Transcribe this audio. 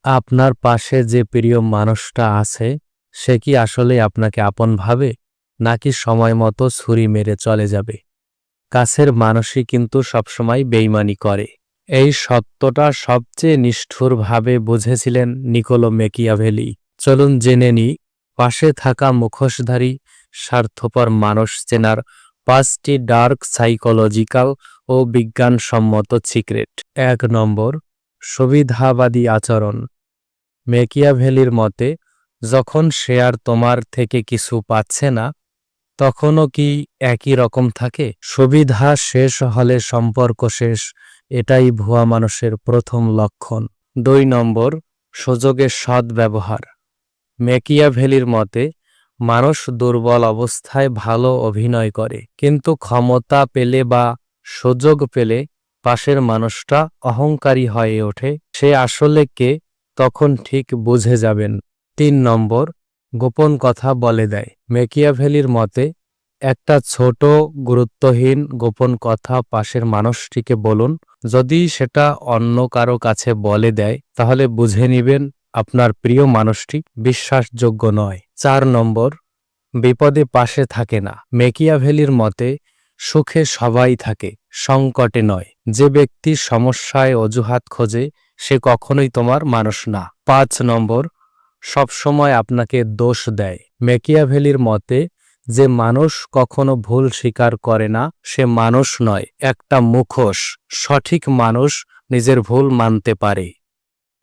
আপনার পাশে যে প্রিয় মানুষটা আছে সে কি আসলে আপনাকে আপন ভাবে, নাকি সময় মতো ছুরি মেরে চলে যাবে? কাছের মানুষই কিন্তু সবসময় বেইমানি করে। এই সত্যটা সবচেয়ে নিষ্ঠুরভাবে বুঝেছিলেন নিকোলো মেকিয়াভেলি। চলুন জেনে নিই পাশে থাকা মুখোশধারী স্বার্থপর মানুষ চেনার ৫টি ডার্ক সাইকোলজিক্যাল ও বিজ্ঞানসম্মত সিক্রেট। ১ নম্বর, সুবিধাবাদী আচরণ। মেকিয়াভেলির মতে, যখন সে আর তোমার থেকে কিছু পাচ্ছে না, তখনও কি একই রকম থাকে? সুবিধা শেষ হলে সম্পর্ক শেষ, এটাই ভুয়া মানুষের প্রথম লক্ষণ। ২ নম্বর, সুযোগের সদ্ব্যবহার। মেকিয়াভেলির মতে, মানুষ দুর্বল অবস্থায় ভালো অভিনয় করে, কিন্তু ক্ষমতা পেলে বা সুযোগ পেলে পাশের মানুষটা অহংকারী হয়ে ওঠে। সে আসলে কে তখন ঠিক বুঝে যাবেন। ৩ নম্বর, গোপন কথা বলে দেয়। মেকিয়াভেলির মতে, একটা ছোট গুরুত্বহীন গোপন কথা পাশের মানুষটিকে বলুন। যদি সেটা অন্য কারো কাছে বলে দেয়, তাহলে বুঝে নিবেন আপনার প্রিয় মানুষটি বিশ্বাসযোগ্য নয়। ৪ নম্বর, বিপদে পাশে থাকে না। মেকিয়াভেলির মতে, সুখে সবাই থাকে, সংকটে নয়। যে ব্যক্তি সমস্যায় অজুহাত খোঁজে সে কখনোই তোমার মানুষ না। ৫ নম্বর, সবসময় আপনাকে দোষ দেয়। মেকিয়াভেলির মতে, যে মানুষ কখনো ভুল স্বীকার করে না সে মানুষ নয়, একটা মুখোশ। সঠিক মানুষ নিজের ভুল মানতে পারে,